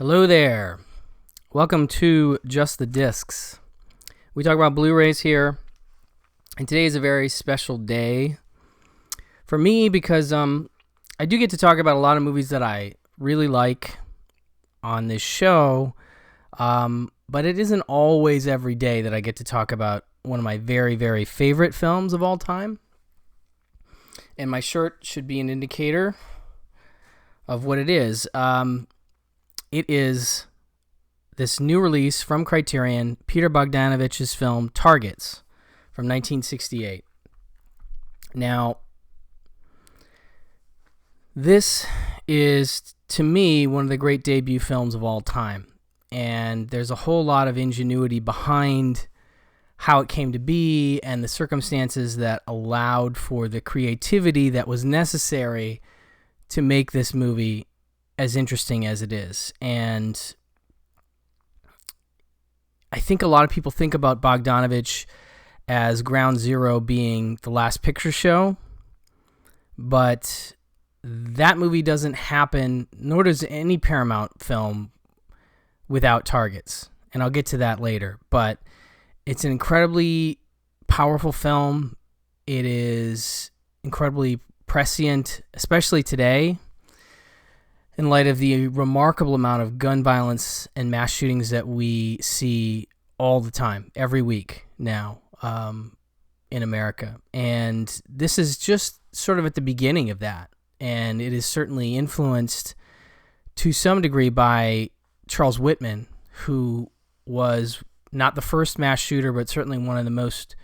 Hello there. Welcome to Just the Discs. We talk about Blu-rays here, and today is a very special day for me because I do get to talk about a lot of movies that I really like on this show, but it isn't always every day that I get to talk about one of my very, very favorite films of all time. And my shirt should be an indicator of what it is. It is this new release from Criterion, Peter Bogdanovich's film Targets from 1968. Now, this is, to me, one of the great debut films of all time. And there's a whole lot of ingenuity behind how it came to be and the circumstances that allowed for the creativity that was necessary to make this movie as interesting as it is. And I think a lot of people think about Bogdanovich as Ground Zero being The Last Picture Show, but that movie doesn't happen, nor does any Paramount film, without Targets. And I'll get to that later. But it's an incredibly powerful film. It is incredibly prescient, especially today, in light of the remarkable amount of gun violence and mass shootings that we see all the time, every week now, in America. And this is just sort of at the beginning of that. And it is certainly influenced to some degree by Charles Whitman, who was not the first mass shooter, but certainly one of the most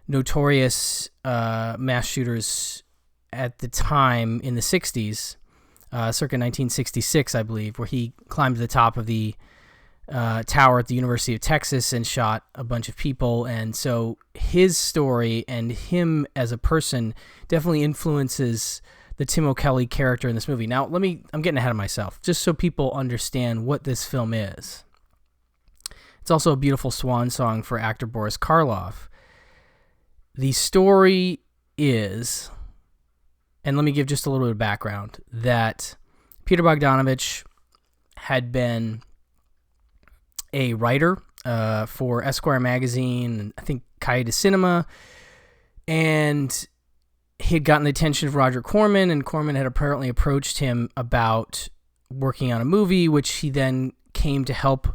notorious mass shooters at the time in the 60s. Circa 1966, I believe, where he climbed to the top of the tower at the University of Texas and shot a bunch of people. And so his story and him as a person definitely influences the Tim O'Kelly character in this movie. Now, I'm getting ahead of myself, just so people understand what this film is. It's also a beautiful swan song for actor Boris Karloff. The story is, and let me give just a little bit of background, that Peter Bogdanovich had been a writer for Esquire magazine, and I think Cahiers de Cinema, and he had gotten the attention of Roger Corman, and Corman had apparently approached him about working on a movie, which he then came to help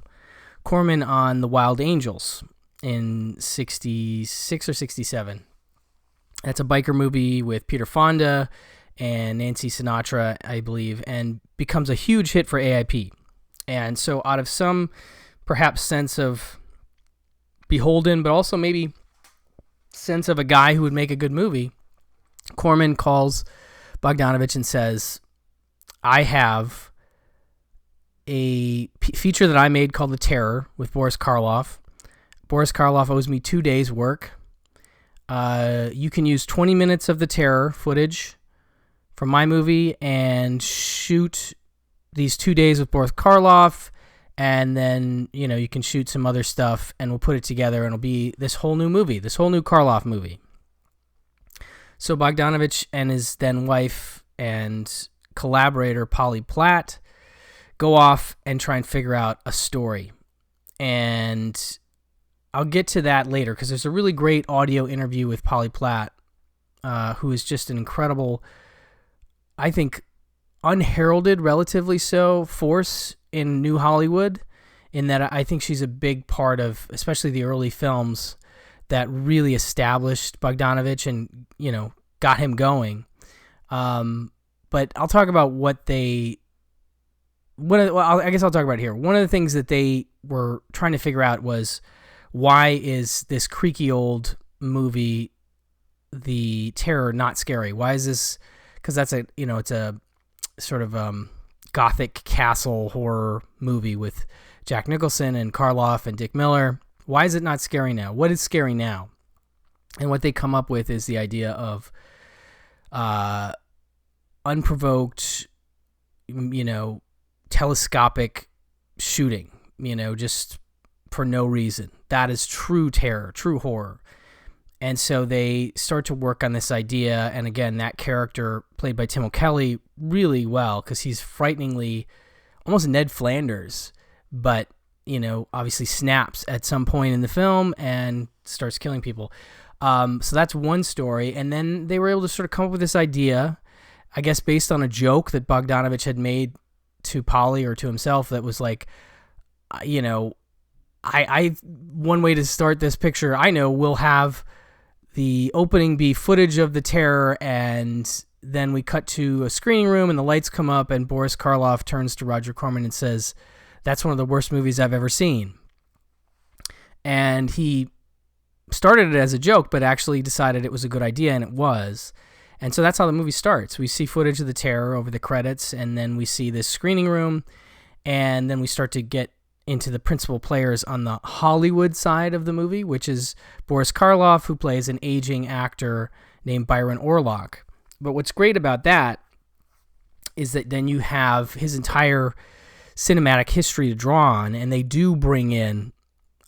Corman on The Wild Angels in 66 or 67. That's a biker movie with Peter Fonda and Nancy Sinatra, I believe, and becomes a huge hit for AIP. And so out of some perhaps sense of beholden, but also maybe sense of a guy who would make a good movie, Corman calls Bogdanovich and says, I have a feature that I made called The Terror with Boris Karloff. Boris Karloff owes me 2 days' work. You can use 20 minutes of The Terror footage from my movie and shoot these 2 days with Boris Karloff, and then, you can shoot some other stuff, and we'll put it together, and it'll be this whole new movie, this whole new Karloff movie. So Bogdanovich and his then wife and collaborator, Polly Platt, go off and try and figure out a story. And I'll get to that later because there's a really great audio interview with Polly Platt, who is just an incredible, I think, unheralded, relatively so, force in New Hollywood, in that I think she's a big part of, especially the early films, that really established Bogdanovich and, got him going. But I'll talk about I guess I'll talk about it here. One of the things that they were trying to figure out was, why is this creaky old movie, The Terror, not scary? Why is this? Because that's it's a sort of gothic castle horror movie with Jack Nicholson and Karloff and Dick Miller. Why is it not scary now? What is scary now? And what they come up with is the idea of unprovoked, telescopic shooting, just for no reason. That is true terror, true horror. And so they start to work on this idea, and again, that character played by Tim O'Kelly really well, because he's frighteningly almost Ned Flanders, but, obviously snaps at some point in the film and starts killing people. So that's one story. And then they were able to sort of come up with this idea, I guess based on a joke that Bogdanovich had made to Polly or to himself, that was like, I one way to start this picture, I know, we'll have the opening be footage of the terror, and then we cut to a screening room and the lights come up and Boris Karloff turns to Roger Corman and says, "That's one of the worst movies I've ever seen." And he started it as a joke, but actually decided it was a good idea, and it was. And so that's how the movie starts. We see footage of the terror over the credits, and then we see this screening room, and then we start to get into the principal players on the Hollywood side of the movie, which is Boris Karloff, who plays an aging actor named Byron Orlock. But what's great about that is that then you have his entire cinematic history to draw on, and they do bring in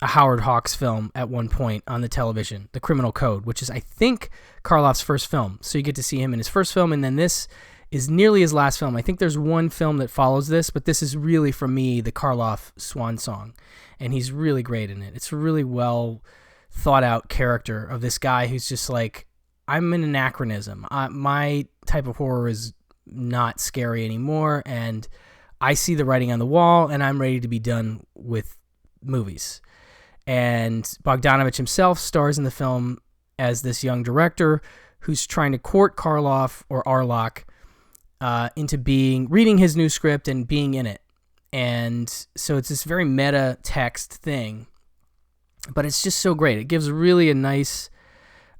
a Howard Hawks film at one point on the television, The Criminal Code, which is, I think, Karloff's first film. So you get to see him in his first film, and then this is nearly his last film. I think there's one film that follows this, but this is really, for me, the Karloff swan song, and he's really great in it. It's a really well thought out character of this guy who's just like, I'm an anachronism. My type of horror is not scary anymore, and I see the writing on the wall, and I'm ready to be done with movies. And Bogdanovich himself stars in the film as this young director who's trying to court Karloff or Orlock into reading his new script and being in it. And so it's this very meta text thing, but it's just so great. It gives really a nice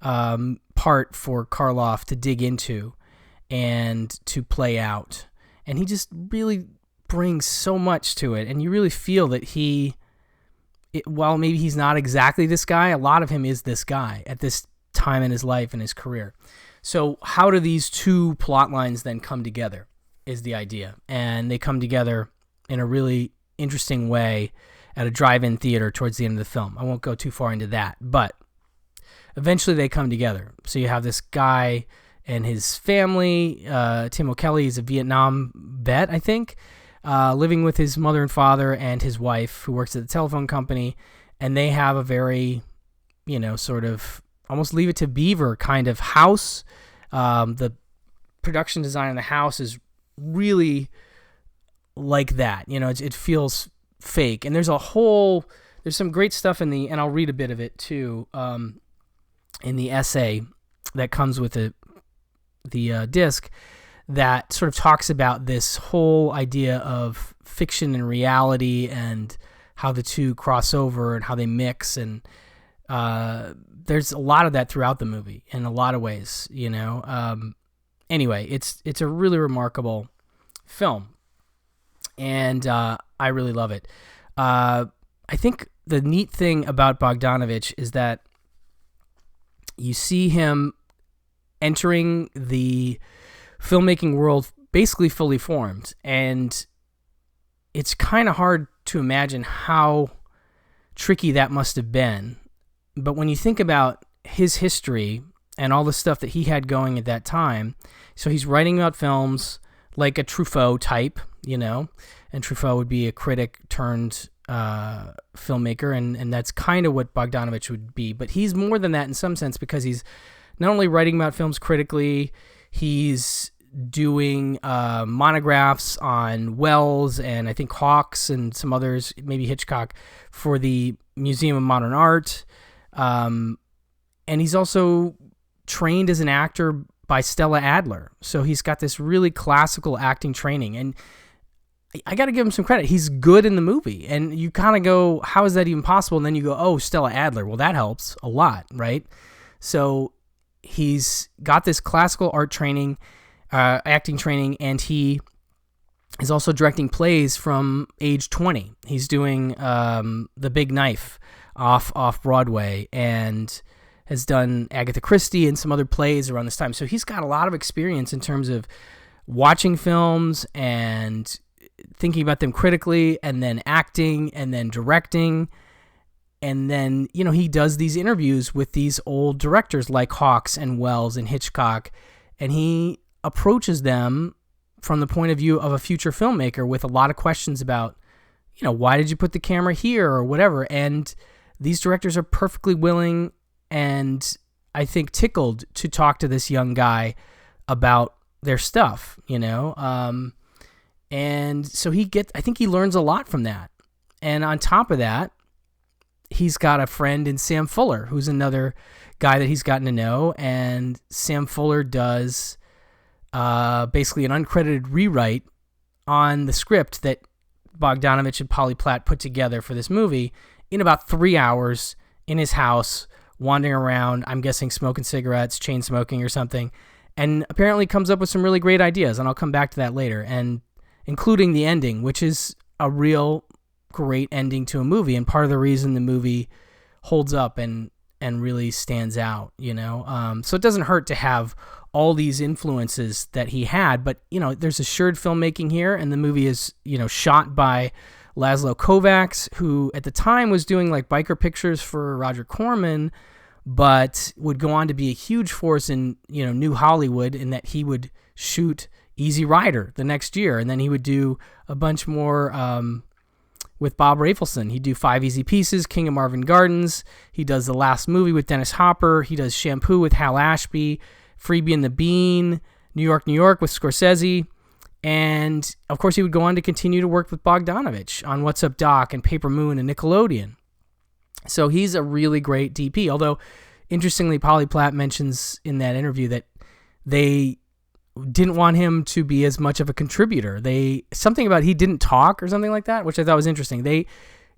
part for Karloff to dig into and to play out. And he just really brings so much to it. And you really feel that while maybe he's not exactly this guy, a lot of him is this guy at this time in his life and his career. So how do these two plot lines then come together is the idea. And they come together in a really interesting way at a drive-in theater towards the end of the film. I won't go too far into that, but eventually they come together. So you have this guy and his family. Tim O'Kelly is a Vietnam vet, I think, living with his mother and father and his wife, who works at the telephone company. And they have a very, sort of almost Leave It to Beaver kind of house. The production design of the house is really like that. It feels fake. And there's some great stuff and I'll read a bit of it too, in the essay that comes with the disc, that sort of talks about this whole idea of fiction and reality and how the two cross over and how they mix. And there's a lot of that throughout the movie in a lot of ways, Anyway, it's a really remarkable film, and I really love it. I think the neat thing about Bogdanovich is that you see him entering the filmmaking world basically fully formed, and it's kind of hard to imagine how tricky that must have been. But when you think about his history and all the stuff that he had going at that time, so he's writing about films like a Truffaut type, and Truffaut would be a critic turned filmmaker, and that's kind of what Bogdanovich would be. But he's more than that in some sense, because he's not only writing about films critically, he's doing monographs on Wells and I think Hawks and some others, maybe Hitchcock, for the Museum of Modern Art. And he's also trained as an actor by Stella Adler. So he's got this really classical acting training. And I got to give him some credit. He's good in the movie. And you kind of go, how is that even possible? And then you go, oh, Stella Adler. Well, that helps a lot, right? So he's got this classical art training, acting training, and he is also directing plays from age 20. He's doing The Big Knife off Broadway, and has done Agatha Christie and some other plays around this time. So he's got a lot of experience in terms of watching films and thinking about them critically, and then acting, and then directing. And then, he does these interviews with these old directors like Hawks and Wells and Hitchcock, and he approaches them from the point of view of a future filmmaker with a lot of questions about, why did you put the camera here or whatever? And these directors are perfectly willing and I think tickled to talk to this young guy about their stuff, and so I think he learns a lot from that. And on top of that, he's got a friend in Sam Fuller, who's another guy that he's gotten to know. And Sam Fuller does basically an uncredited rewrite on the script that Bogdanovich and Polly Platt put together for this movie in about 3 hours in his house, wandering around, I'm guessing smoking cigarettes, chain smoking or something, and apparently comes up with some really great ideas, and I'll come back to that later, and including the ending, which is a real great ending to a movie, and part of the reason the movie holds up and really stands out, So it doesn't hurt to have all these influences that he had, but, there's assured filmmaking here, and the movie is, shot by Laszlo Kovacs, who at the time was doing like biker pictures for Roger Corman, but would go on to be a huge force in, New Hollywood, in that he would shoot Easy Rider the next year, and then he would do a bunch more with Bob Rafelson. He'd do 5 Easy Pieces, King of Marvin Gardens. He does The Last Movie with Dennis Hopper. He does Shampoo with Hal Ashby, Freebie and the Bean, New York, New York with Scorsese. And, of course, he would go on to continue to work with Bogdanovich on What's Up, Doc and Paper Moon and Nickelodeon. So he's a really great DP, although, interestingly, Polly Platt mentions in that interview that they didn't want him to be as much of a contributor. Something about he didn't talk or something like that, which I thought was interesting. They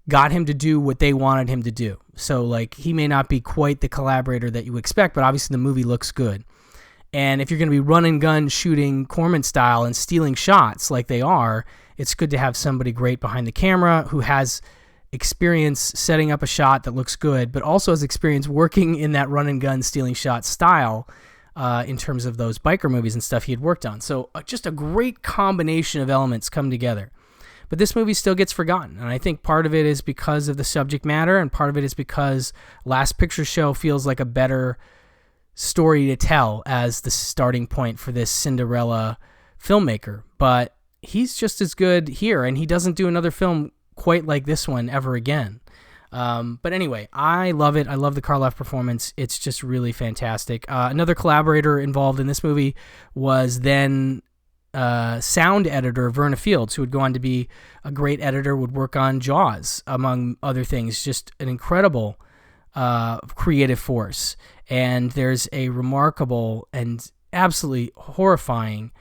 got him to do what they wanted him to do. So, like, he may not be quite the collaborator that you expect, but obviously the movie looks good. And if you're going to be run and gun shooting Corman style and stealing shots like they are, it's good to have somebody great behind the camera who has experience setting up a shot that looks good, but also has experience working in that run and gun stealing shot style in terms of those biker movies and stuff he had worked on. So just a great combination of elements come together. But this movie still gets forgotten, and I think part of it is because of the subject matter, and part of it is because Last Picture Show feels like a better story to tell as the starting point for this Cinderella filmmaker. But he's just as good here, and he doesn't do another film quite like this one ever again. But anyway, I love it. I love the Karloff performance. It's just really fantastic. Another collaborator involved in this movie was then sound editor Verna Fields, who would go on to be a great editor, would work on Jaws, among other things. Just an incredible creative force. And there's a remarkable and absolutely horrifying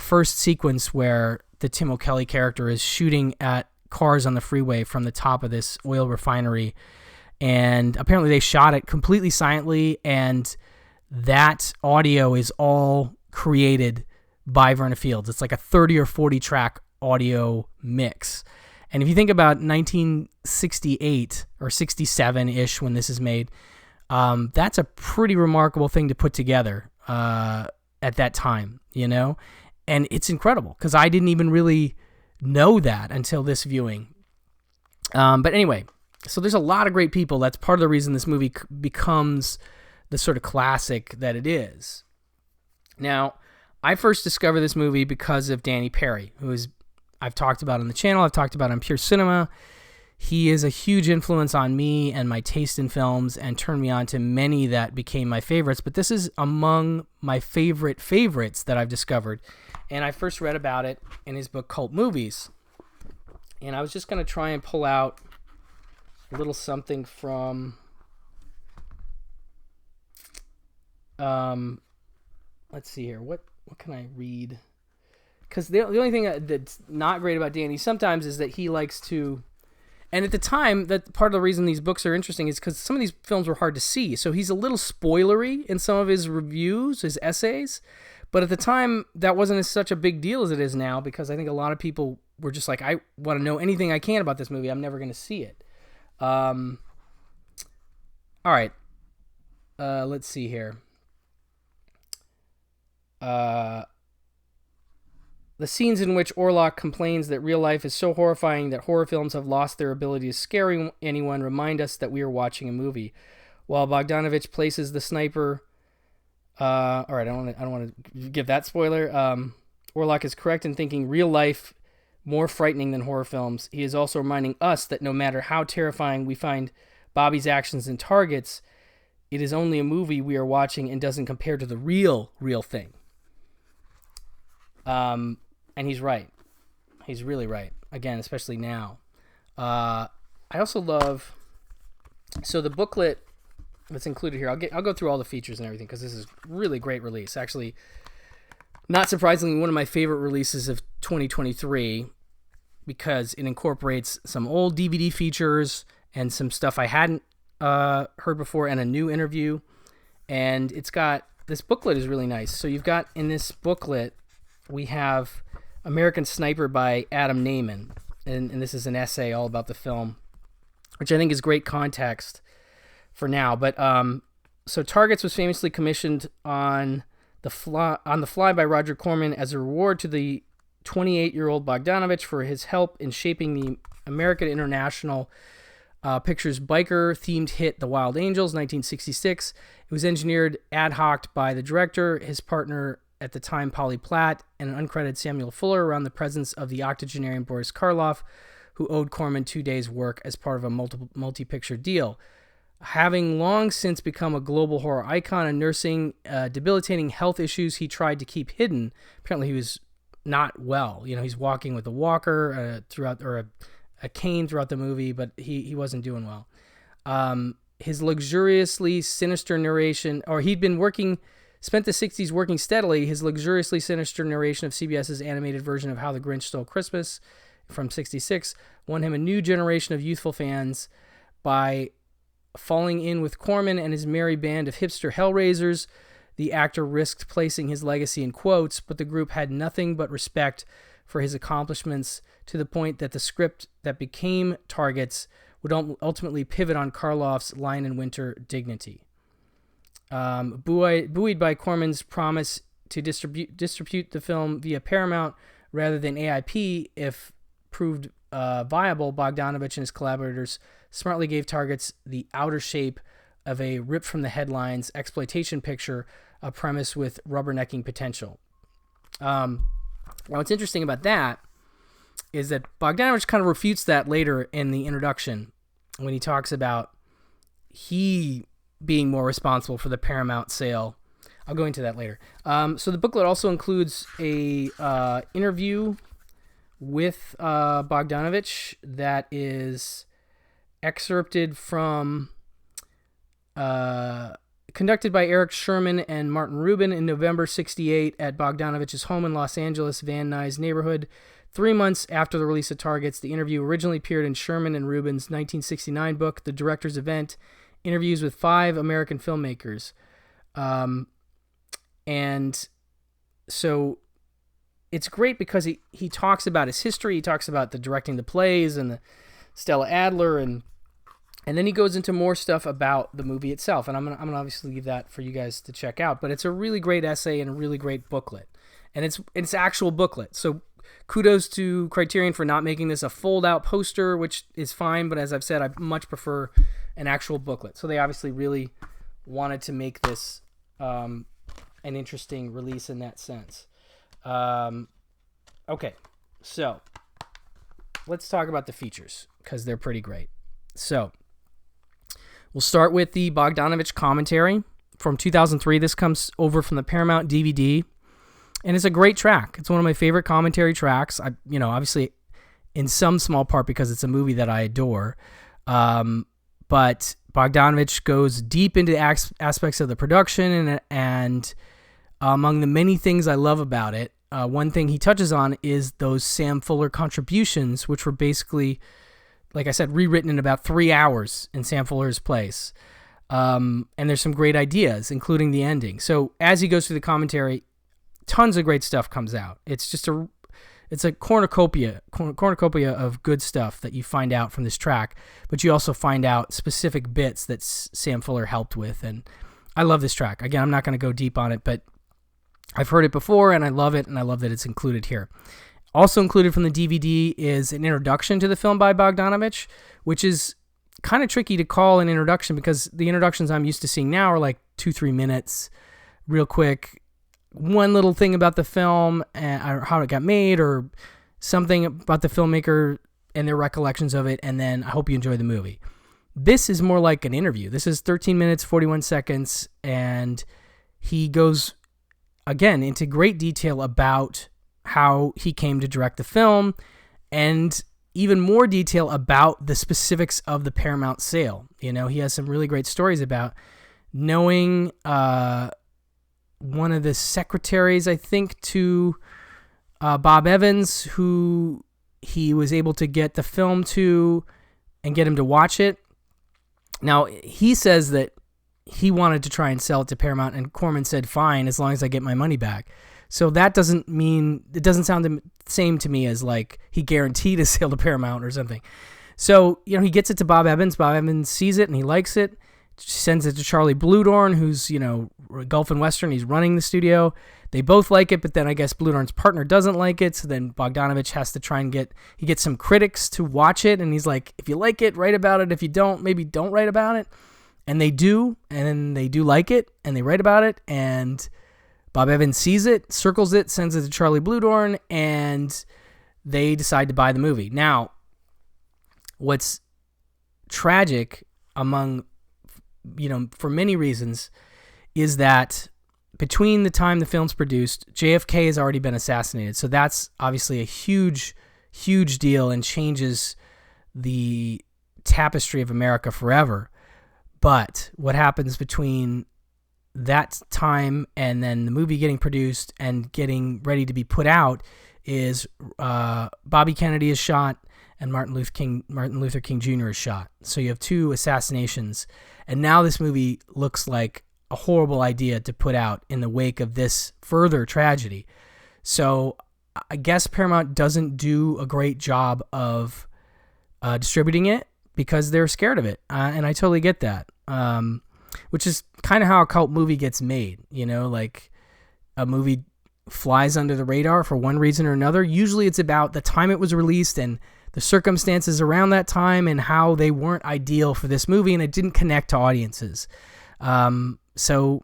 first sequence where the Tim O'Kelly character is shooting at cars on the freeway from the top of this oil refinery, and apparently they shot it completely silently, and that audio is all created by Verna Fields. It's like a 30 or 40 track audio mix. And if you think about 1968 or 67-ish when this is made, that's a pretty remarkable thing to put together at that time, and it's incredible because I didn't even really know that until this viewing. But anyway, so there's a lot of great people. That's part of the reason this movie becomes the sort of classic that it is. Now, I first discovered this movie because of Danny Perry, who I've talked about on the channel. I've talked about on Pure Cinema. He is a huge influence on me and my taste in films and turned me on to many that became my favorites. But this is among my favorites that I've discovered. And I first read about it in his book Cult Movies. And I was just going to try and pull out a little something from... let's see here. What can I read? Because the only thing that's not great about Danny sometimes is that he likes to... And at the time, that part of the reason these books are interesting is because some of these films were hard to see. So he's a little spoilery in some of his reviews, his essays. But at the time, that wasn't such a big deal as it is now, because I think a lot of people were just like, I want to know anything I can about this movie. I'm never going to see it. All right. Let's see here. The scenes in which Orlock complains that real life is so horrifying that horror films have lost their ability to scare anyone remind us that we are watching a movie. While Bogdanovich places the sniper... all right, I don't want to give that spoiler. Orlock is correct in thinking real life more frightening than horror films. He is also reminding us that no matter how terrifying we find Bobby's actions in Targets, it is only a movie we are watching and doesn't compare to the real thing. And he's right. He's really right. Again, especially now. I also love... So the booklet that's included here, I'll go through all the features and everything because this is really great release. Actually, not surprisingly, one of my favorite releases of 2023 because it incorporates some old DVD features and some stuff I hadn't heard before and a new interview. And it's got... This booklet is really nice. So you've got in this booklet, we have American Sniper by Adam Naiman. And this is an essay all about the film, which I think is great context for now. But so Targets was famously commissioned on the fly by Roger Corman as a reward to the 28-year-old Bogdanovich for his help in shaping the American International Pictures biker-themed hit The Wild Angels, 1966. It was engineered ad hoc by the director, his partner at the time, Polly Platt, and an uncredited Samuel Fuller around the presence of the octogenarian Boris Karloff, who owed Corman 2 days' work as part of a multi-picture deal. Having long since become a global horror icon and nursing debilitating health issues he tried to keep hidden. Apparently he was not well. He's walking with a walker a cane throughout the movie, but he wasn't doing well. His luxuriously sinister narration, or spent the 60s working steadily. His luxuriously sinister narration of CBS's animated version of How the Grinch Stole Christmas from 66 won him a new generation of youthful fans by falling in with Corman and his merry band of hipster hellraisers. The actor risked placing his legacy in quotes, but the group had nothing but respect for his accomplishments to the point that the script that became Targets would ultimately pivot on Karloff's Lion in Winter dignity. Buoyed by Corman's promise to distribute the film via Paramount rather than AIP if proved viable, Bogdanovich and his collaborators smartly gave Targets the outer shape of a ripped-from-the-headlines exploitation picture, a premise with rubbernecking potential. Now, what's interesting about that is that Bogdanovich kind of refutes that later in the introduction when he talks about he being more responsible for the Paramount sale. I'll go into that later. So the booklet also includes a interview with Bogdanovich that is excerpted from conducted by Eric Sherman and Martin Rubin in November 1968 at Bogdanovich's home in Los Angeles, Van Nuys neighborhood. 3 months after the release of Targets, the interview originally appeared in Sherman and Rubin's 1969 book, The Director's Event, Interviews with 5 American Filmmakers. And so it's great because he talks about his history, he talks about the directing the plays and the Stella Adler, and then he goes into more stuff about the movie itself, and I'm gonna obviously leave that for you guys to check out. But it's a really great essay and a really great booklet, and it's actual booklet. So kudos to Criterion for not making this a fold-out poster, which is fine. But as I've said, I much prefer an actual booklet. So they obviously really wanted to make this an interesting release in that sense. Okay, so let's talk about the features because they're pretty great. So we'll start with the Bogdanovich commentary from 2003. This comes over from the Paramount DVD, and it's a great track. It's one of my favorite commentary tracks. Obviously in some small part because it's a movie that I adore. But Bogdanovich goes deep into aspects of the production, and among the many things I love about it, one thing he touches on is those Sam Fuller contributions, which were basically, like I said, rewritten in about 3 hours in Sam Fuller's place. And there's some great ideas, including the ending. So as he goes through the commentary, tons of great stuff comes out. It's just it's a cornucopia of good stuff that you find out from this track, but you also find out specific bits that Sam Fuller helped with. And I love this track. Again, I'm not going to go deep on it, but I've heard it before and I love it, and I love that it's included here. Also included from the DVD is an introduction to the film by Bogdanovich, which is kind of tricky to call an introduction because the introductions I'm used to seeing now are like 2-3 minutes, real quick. one little thing about the film, or how it got made, or something about the filmmaker and their recollections of it, and then I hope you enjoy the movie. This is more like an interview. This is 13 minutes, 41 seconds, and he goes, again, into great detail about how he came to direct the film, and even more detail about the specifics of the Paramount sale. You know, he has some really great stories about knowing one of the secretaries, I think, to Bob Evans, who he was able to get the film to and get him to watch it. Now, he says that he wanted to try and sell it to Paramount, and Corman said, fine, as long as I get my money back. So that doesn't mean, it doesn't sound the same to me as like he guaranteed a sale to Paramount or something. So, you know, he gets it to Bob Evans. Bob Evans sees it and he likes it. Sends it to Charlie Bluedorn, who's, you know, Gulf and Western. He's running the studio. They both like it, but then I guess Bluedorn's partner doesn't like it. So then Bogdanovich has to try and he gets some critics to watch it. And he's like, if you like it, write about it. If you don't, maybe don't write about it. And they do. And then they do like it and they write about it. And Bob Evans sees it, circles it, sends it to Charlie Bluedorn, and they decide to buy the movie. Now, what's tragic among, you know, for many reasons, is that between the time the film's produced, JFK has already been assassinated. So that's obviously a huge, huge deal and changes the tapestry of America forever. But what happens between that time and then the movie getting produced and getting ready to be put out is Bobby Kennedy is shot and Martin Luther King Jr. is shot. So you have two assassinations, and now this movie looks like a horrible idea to put out in the wake of this further tragedy. So I guess Paramount doesn't do a great job of distributing it because they're scared of it, and I totally get that. Which is kind of how a cult movie gets made, you know, like a movie flies under the radar for one reason or another. Usually it's about the time it was released and the circumstances around that time and how they weren't ideal for this movie and it didn't connect to audiences. So,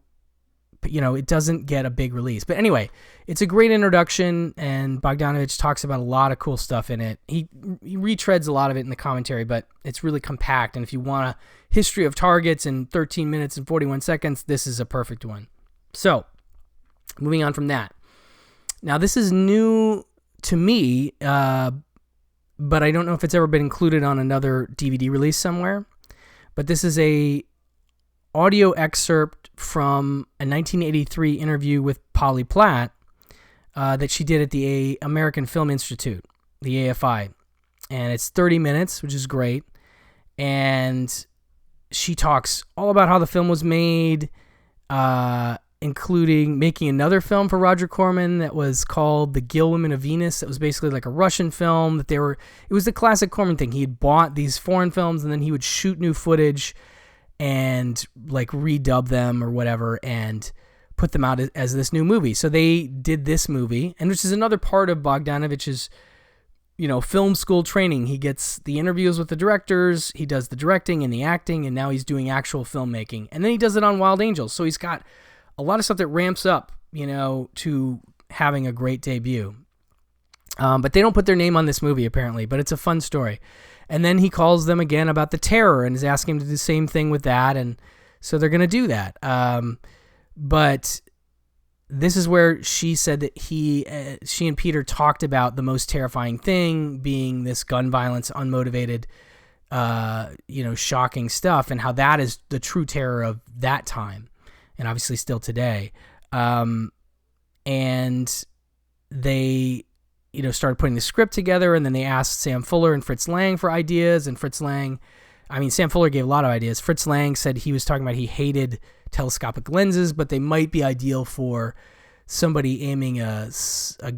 you know, it doesn't get a big release. But anyway, it's a great introduction, and Bogdanovich talks about a lot of cool stuff in it. He retreads a lot of it in the commentary, but it's really compact. And if you want a history of targets in 13 minutes and 41 seconds, this is a perfect one. So, moving on from that. Now, this is new to me, but I don't know if it's ever been included on another DVD release somewhere. But this is a audio excerpt from a 1983 interview with Polly Platt that she did at the American Film Institute, the AFI. And it's 30 minutes, which is great. And she talks all about how the film was made, including making another film for Roger Corman that was called The Gill Women of Venus. That was basically like a Russian film it was the classic Corman thing. He had bought these foreign films and then he would shoot new footage and like redub them or whatever and put them out as this new movie. So they did this movie, and which is another part of Bogdanovich's, you know, film school training. He gets the interviews with the directors, he does the directing and the acting, and now he's doing actual filmmaking. And then he does it on Wild Angels. So he's got a lot of stuff that ramps up, you know, to having a great debut. But they don't put their name on this movie apparently, but it's a fun story. And then he calls them again about the terror and is asking them to do the same thing with that. And so they're going to do that. But this is where she said that she and Peter talked about the most terrifying thing being this gun violence, unmotivated, you know, shocking stuff, and how that is the true terror of that time, and obviously still today. And they, you know, started putting the script together, and then they asked Sam Fuller and Fritz Lang for ideas, and Sam Fuller gave a lot of ideas. Fritz Lang said he was talking about he hated telescopic lenses, but they might be ideal for somebody aiming a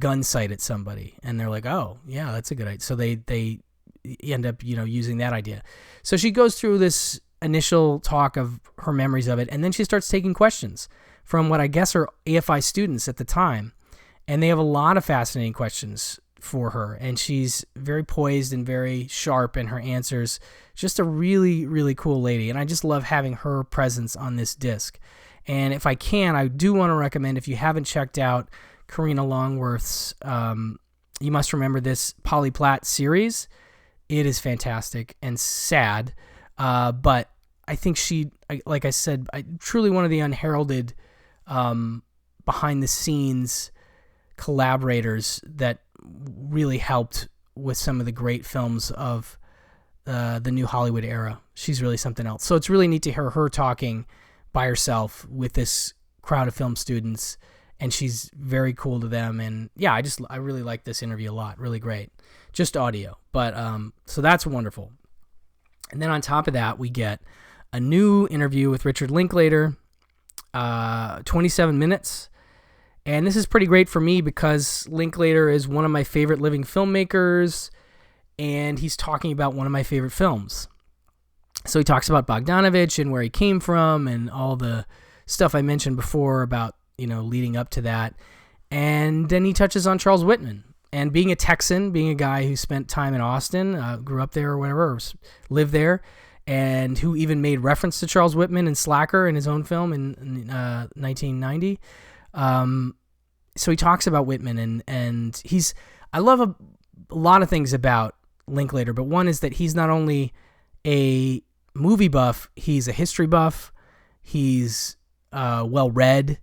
gun sight at somebody. And they're like, oh, yeah, that's a good idea. So they end up, you know, using that idea. So she goes through this initial talk of her memories of it, and then she starts taking questions from what I guess are AFI students at the time. And they have a lot of fascinating questions for her, and she's very poised and very sharp in her answers. Just a really, really cool lady, and I just love having her presence on this disc. And if I can, I do want to recommend, if you haven't checked out Karina Longworth's You Must Remember This Polly Platt series, it is fantastic and sad. But I think she, like I said, truly one of the unheralded behind-the-scenes collaborators that really helped with some of the great films of the new Hollywood era. She's really something else. So it's really neat to hear her talking by herself with this crowd of film students, and she's very cool to them. And yeah, I really like this interview a lot. Really great. Just audio. But so that's wonderful. And then on top of that, we get a new interview with Richard Linklater, 27 minutes. And this is pretty great for me because Linklater is one of my favorite living filmmakers, and he's talking about one of my favorite films. So he talks about Bogdanovich and where he came from and all the stuff I mentioned before about, leading up to that. And then he touches on Charles Whitman. And being a Texan, being a guy who spent time in Austin, grew up there or whatever, or lived there, and who even made reference to Charles Whitman in Slacker in his own film in 1990. So he talks about Whitman, and I love a lot of things about Linklater, but one is that he's not only a movie buff, he's a history buff, he's well-read,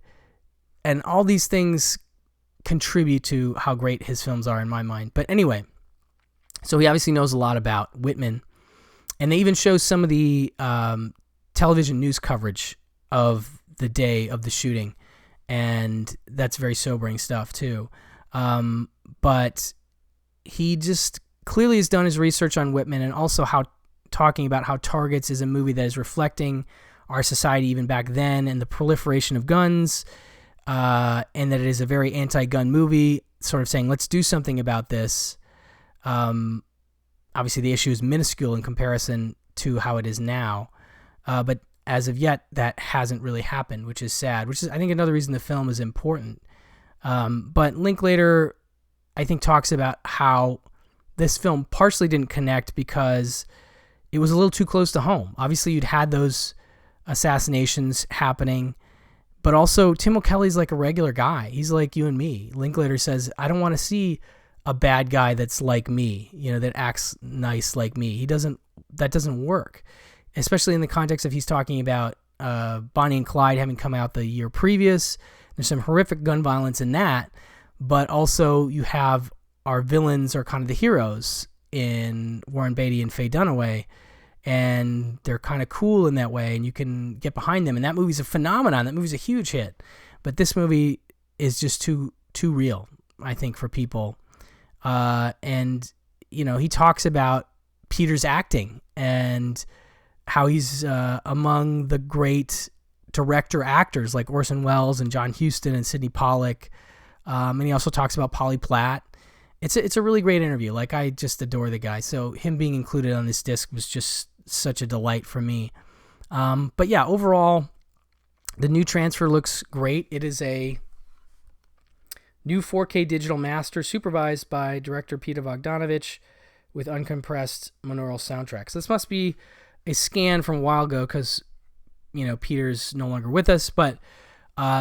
and all these things contribute to how great his films are in my mind. But anyway, so he obviously knows a lot about Whitman, and they even show some of the television news coverage of the day of the shooting, and that's very sobering stuff too. But he just clearly has done his research on Whitman, and also talking about how Targets is a movie that is reflecting our society even back then and the proliferation of guns, and that it is a very anti-gun movie, sort of saying, let's do something about this. Obviously, the issue is minuscule in comparison to how it is now, but as of yet, that hasn't really happened, which is sad, which is, I think, another reason the film is important. But Linklater, I think, talks about how this film partially didn't connect because it was a little too close to home. Obviously, you'd had those assassinations happening, but also Tim O'Kelly's like a regular guy. He's like you and me. Linklater says, I don't want to see a bad guy that's like me, that acts nice like me. That doesn't work. Especially in the context of he's talking about Bonnie and Clyde having come out the year previous. There's some horrific gun violence in that, but also you have our villains are kind of the heroes in Warren Beatty and Faye Dunaway, and they're kind of cool in that way, and you can get behind them. And that movie's a phenomenon. That movie's a huge hit, but this movie is just too real, I think, for people. And he talks about Peter's acting and how he's among the great director actors like Orson Welles and John Huston and Sidney Pollack. And he also talks about Polly Platt. It's a really great interview. Like, I just adore the guy. So him being included on this disc was just such a delight for me. But yeah, overall, the new transfer looks great. It is a new 4K digital master supervised by director Peter Bogdanovich with uncompressed monaural soundtracks. This must be a scan from a while ago because, Peter's no longer with us, but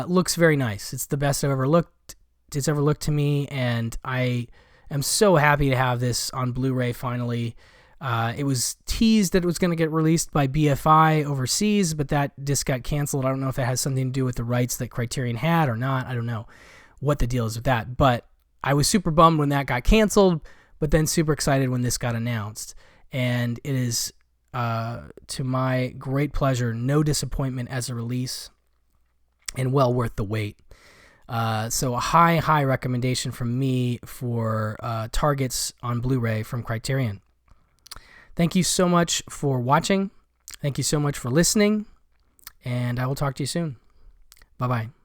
looks very nice. It's the best it's ever looked to me, and I am so happy to have this on Blu-ray finally. It was teased that it was going to get released by BFI overseas, but that disc got canceled. I don't know if that has something to do with the rights that Criterion had or not. I don't know what the deal is with that, but I was super bummed when that got canceled, but then super excited when this got announced. And it is, to my great pleasure, no disappointment as a release, and well worth the wait. So a high recommendation from me for Targets on Blu-ray from Criterion. Thank you so much for watching. Thank you so much for listening, and I will talk to you soon. Bye-bye.